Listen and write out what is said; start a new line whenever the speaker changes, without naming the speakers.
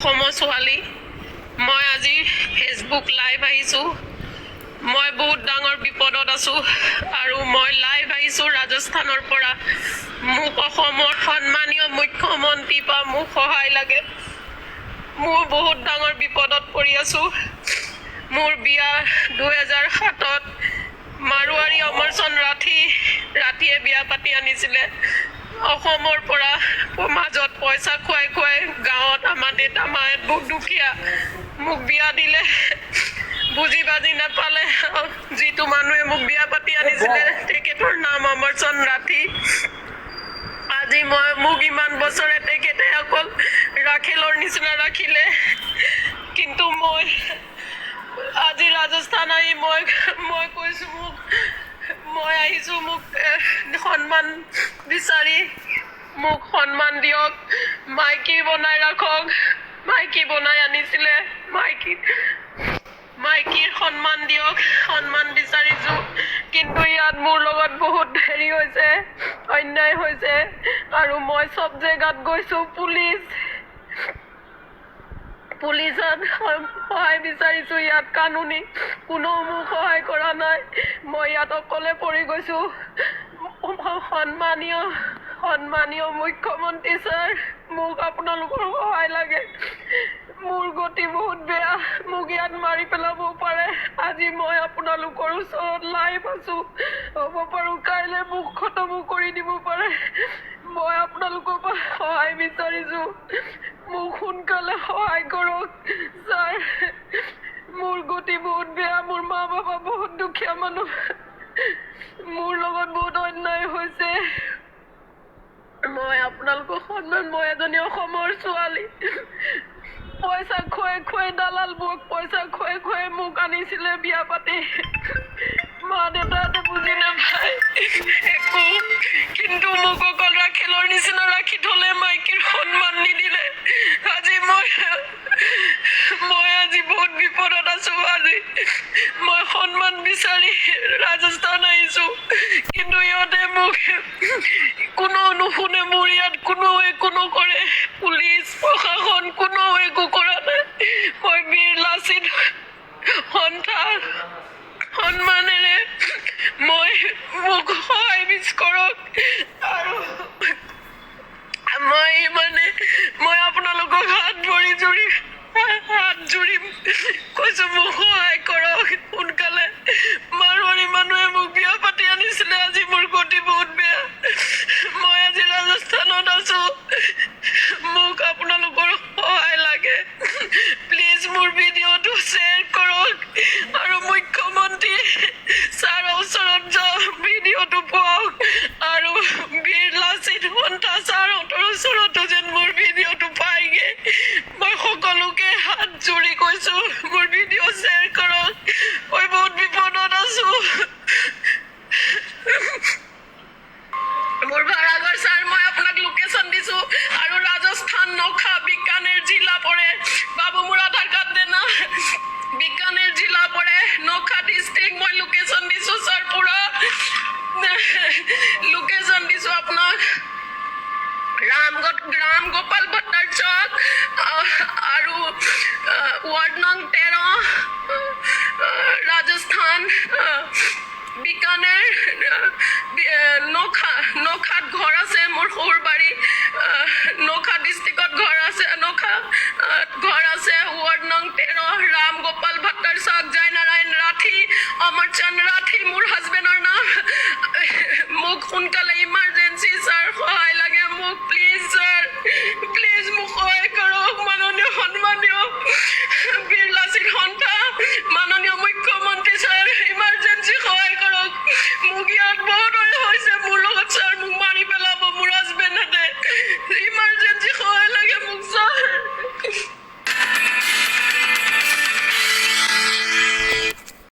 অসমৰ ছোৱালী মই আজি ফেচবুক লাইভ আহিছোঁ। মই বহুত ডাঙৰ বিপদত আছোঁ আৰু মই লাইভ আহিছোঁ ৰাজস্থানৰ পৰা। মোক অসমৰ সন্মানীয় মুখ্যমন্ত্ৰীৰ পৰা মোক সহায় লাগে। মোৰ বহুত ডাঙৰ বিপদত পৰি আছোঁ। মোৰ বিয়া 2007ত মাৰোৱাৰী অমৰচন্দ ৰাঠিয়ে বিয়া পাতি আনিছিলে। অসমৰ পৰা মাজত পইচা খুৱাই গাঁৱত আমাৰ দেউতা মায়ে বহুত দুখীয়া। মোক বিয়া দিলে, বুজি বাজি নাপালে। যিটো মানুহে মোক বিয়া পাতি আনিছিলে তেখেতৰ নাম অমৰচন্দ ৰাঠি। আজি মোক ইমান বছৰে তেখেতে অকল ৰাখেলৰ নিচিনা ৰাখিলে, কিন্তু মই আজি ৰাজস্থান আহি মই কৈছোঁ মই আহিছোঁ মোক সন্মান বিচাৰি। মোক সন্মান দিয়ক, মাইকী বনাই ৰাখক। মাইকী বনাই আনিছিলে, মাইকীৰ সন্মান দিয়ক, সন্মান বিচাৰিছোঁ। কিন্তু ইয়াত মোৰ লগত বহুত হেৰি হৈছে, অন্যায় হৈছে আৰু মই চব জেগাত গৈছোঁ। পুলিচত সহায় বিচাৰিছোঁ। ইয়াত কানুনী কোনো মোক সহায় কৰা নাই। মই ইয়াত অকলে পৰি গৈছোঁ। সন্মানীয় মুখ্যমন্ত্ৰী ছাৰ, মোক আপোনালোকৰ সহায় লাগে। মোৰ গতি বহুত বেয়া, মোক ইয়াত মাৰি পেলাবও পাৰে। আজি মই আপোনালোকৰ ওচৰত লাইভ আছোঁ, হ'ব পাৰোঁ কাইলৈ মোক খতমো কৰি দিব পাৰে। মই আপোনালোকৰ পৰা সহায় বিচাৰিছোঁ, মোক সোনকালে সহায় কৰক ছাৰ। মোৰ গতি বহুত বেয়া, মোৰ মা বাবা বহুত দুখীয়া মানুহ, মোৰ লগত বহুত অন্যায় হৈছে। মই আপোনালোকৰ মই এজনী অসমৰ ছোৱালী। পইচা খুৱাই দালালবোৰক পইচা খুৱাই মোক আনিছিলে বিয়া পাতি। মা দেউতাহঁতে বুজি নাপায় একো, কিন্তু মোক অকল ৰাখেলৰ নিচিনা ৰাখি থলে, মাইকীৰ সন্মান নিদিলে। আজি মই বহুত বিপদত আছোঁ। আজি মই সন্মান বিচাৰি ৰাজস্থান আহিছোঁ, কিন্তু ইহঁতে মোক কোনো নুশুনে। মোৰ ইয়াত কোনো একো নকৰে, পুলিচ প্ৰশাসন কোনো একো কৰা নাই। মই বীৰ লাচিত সন্মানেৰে মোক সহায় কৰক। আৰু মই আপোনালোকক হাত জুৰিম কৈছোঁ, মোক সহায় কৰক সোনকালে। মাৰোৱাৰী মানুহে মোক বিয়া পাতি আনিছিলে। আজি মোৰ গতি বহুত বেয়া। মই আজি ৰাজস্থানত আছোঁ, মোক আপোনালোকৰ সহায় লাগে। প্লিজ মোৰ ভিডিঅ'টো শ্বেয়াৰ কৰক আৰু মুখ্যমন্ত্ৰী ছাৰৰ ওচৰত যাওক, ভিডিঅ'টো পাওক। আৰু বীৰ লাচিত ছাৰহঁতৰ ওচৰতো যেন মোৰ ভিডিঅ'টো পায়গে। মই সকলোকে হাত জুৰি কৈছোঁ, মোৰ ভিডিঅ' শ্বেয়াৰ কৰক। মই বহুত বিপদত আছোঁ। মোৰ ভাড়াঘৰ ছাৰ, মই আপোনাক লোকেশ্যন দিছোঁ। আৰু ৰাজস্থান নখা বিকানেৰ জিলা পৰে। বাবু মোৰ আধাৰ কাৰ্ড দেনা। বিকানেৰ জিলা পৰে, নখা ডিষ্ট্ৰিক্ট। মই লোকেশ্যন দিছোঁ ছাৰ, পুৰা লোকেশ্যন দিছোঁ আপোনাক। ৰাম গোপাল ভট্টাৰ চক আৰু ৱাৰ্ড নং 13, ৰাজস্থান, বিকানেৰ, নখাত ঘৰ আছে। মোৰ সৰুৰ বাৰী নখা ডিষ্ট্ৰিক্টত ঘৰ আছে। ৱাৰ্ড নং 13, ৰাম গোপাল ভট্টাৰ চক, জয়নাৰায়ণ ৰাঠি, অমৰচন্দ ৰাঠি মোৰ হাজবেণ্ডৰ নাম। মোক সোনকালে